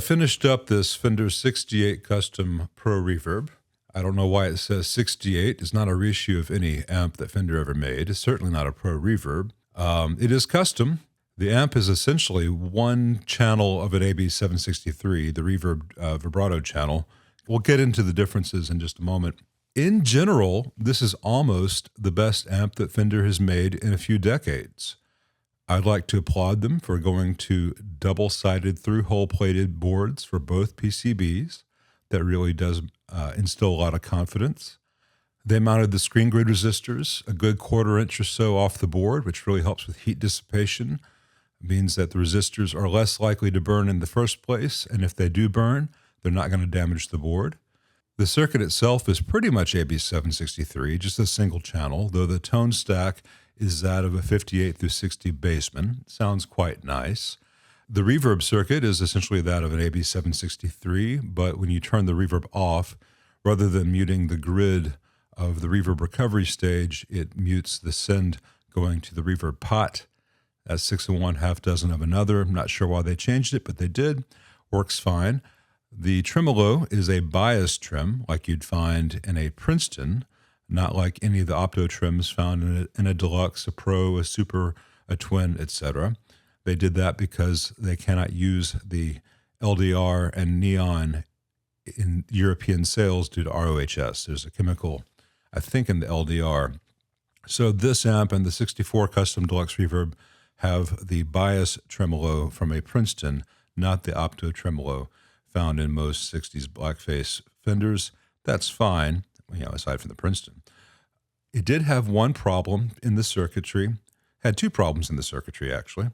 finished up this Fender 68 Custom Pro Reverb. I don't know why it says 68. It's not a reissue of any amp that Fender ever made. It's certainly not a Pro Reverb. It is custom. The amp is essentially one channel of an AB763, the Reverb vibrato channel. We'll get into the differences in just a moment. In general, this is almost the best amp that Fender has made in a few decades. I'd like to applaud them for going to double-sided through-hole plated boards for both PCBs. That really does instill a lot of confidence. They mounted the screen grid resistors a good 1/4 inch or so off the board, which really helps with heat dissipation. It means that the resistors are less likely to burn in the first place, and if they do burn, they're not going to damage the board. The circuit itself is pretty much AB763, just a single channel, though the tone stack is that of a 58 through 60 Bassman. Sounds quite nice. The reverb circuit is essentially that of an AB763, but when you turn the reverb off, rather than muting the grid of the reverb recovery stage, it mutes the send going to the reverb pot. That's 6 of one, half dozen of another. I'm not sure why they changed it, but they did. Works fine. The tremolo is a bias trim like you'd find in a Princeton, not like any of the opto trims found in a deluxe, a pro, a super, a twin, etc. They did that because they cannot use the LDR and neon in European sales due to ROHS. There's a chemical, I think, in the LDR. So this amp and the 64 Custom Deluxe Reverb have the bias tremolo from a Princeton, not the opto tremolo found in most 60s blackface Fenders. That's fine, aside from the Princeton. It did have one problem in the circuitry. Had two problems in the circuitry, actually.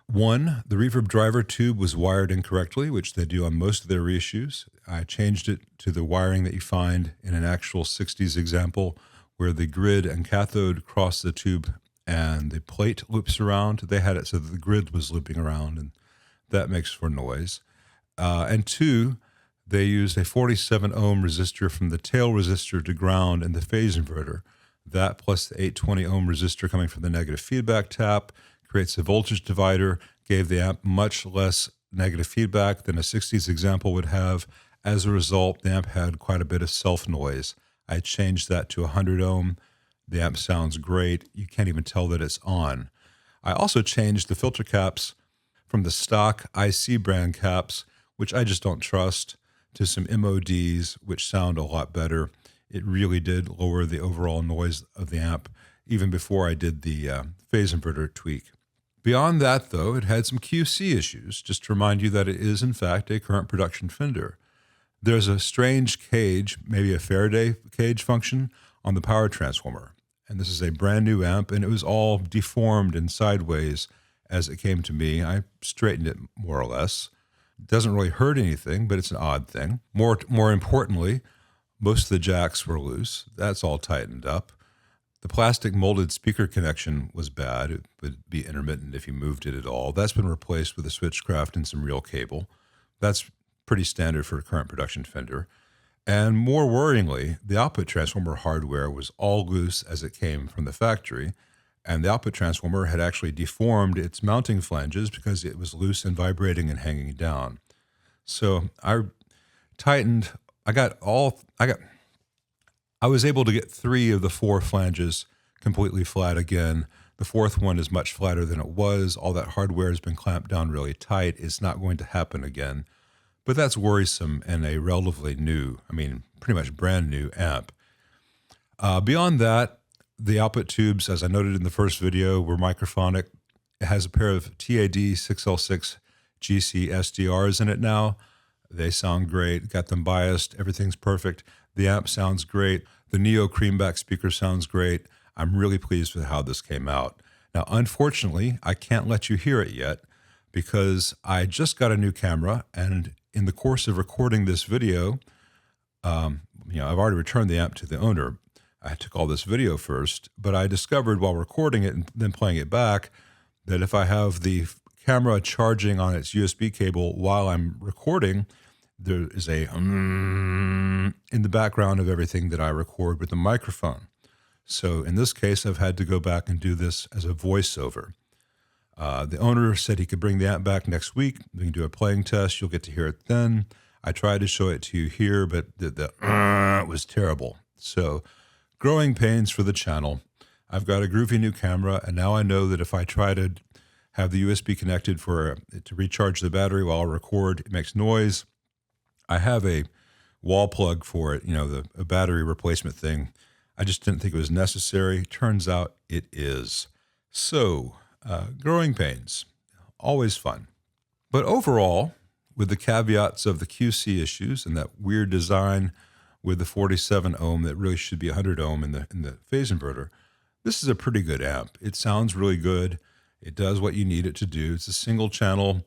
One, the reverb driver tube was wired incorrectly, which they do on most of their reissues. I changed it to the wiring that you find in an actual 60s example where the grid and cathode cross the tube and the plate loops around. They had it so that the grid was looping around, and that makes for noise. And two, they used a 47 ohm resistor from the tail resistor to ground in the phase inverter. That plus the 820 ohm resistor coming from the negative feedback tap creates a voltage divider, gave the amp much less negative feedback than a 60s example would have. As a result, the amp had quite a bit of self-noise. I changed that to 100 ohm. The amp sounds great. You can't even tell that it's on. I also changed the filter caps from the stock IC brand caps, which I just don't trust, to some MODs, which sound a lot better. It really did lower the overall noise of the amp, even before I did the phase inverter tweak. Beyond that, though, it had some QC issues, just to remind you that it is, in fact, a current production Fender. There's a strange cage, maybe a Faraday cage function, on the power transformer. And this is a brand new amp, and it was all deformed and sideways as it came to me. I straightened it more or less. It doesn't really hurt anything, but it's an odd thing. More importantly, most of the jacks were loose. That's all tightened up. The plastic molded speaker connection was bad. It would be intermittent if you moved it at all. That's been replaced with a switchcraft and some real cable. That's pretty standard for a current production Fender. And more worryingly, the output transformer hardware was all loose as it came from the factory, and the output transformer had actually deformed its mounting flanges because it was loose and vibrating and hanging down. So I tightened. I was able to get 3 of the 4 flanges completely flat again. The 4th one is much flatter than it was. All that hardware has been clamped down really tight. It's not going to happen again. But that's worrisome in a relatively new, pretty much brand new amp. Beyond that, the output tubes, as I noted in the first video, were microphonic. It has a pair of TAD 6L6 GC SDRs in it now. They sound great, got them biased, everything's perfect. The amp sounds great. The Neo Creamback speaker sounds great. I'm really pleased with how this came out. Now, unfortunately, I can't let you hear it yet because I just got a new camera, and in the course of recording this video, I've already returned the amp to the owner. I took all this video first, but I discovered while recording it and then playing it back that if I have the camera charging on its USB cable while I'm recording, there is a in the background of everything that I record with the microphone. So in this case, I've had to go back and do this as a voiceover. The owner said he could bring the amp back next week. We can do a playing test. You'll get to hear it then. I tried to show it to you here, but the was terrible. So growing pains for the channel. I've got a groovy new camera, and now I know that if I try to have the USB connected for it to recharge the battery while I record, it makes noise. I have a wall plug for it, a battery replacement thing. I just didn't think it was necessary. Turns out it is. So, growing pains, always fun. But overall, with the caveats of the QC issues and that weird design with the 47 ohm that really should be 100 ohm in the phase inverter, this is a pretty good amp. It sounds really good. It does what you need it to do. It's a single channel,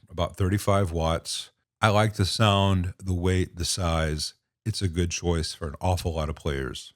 about 35 watts. I like the sound, the weight, the size. It's a good choice for an awful lot of players.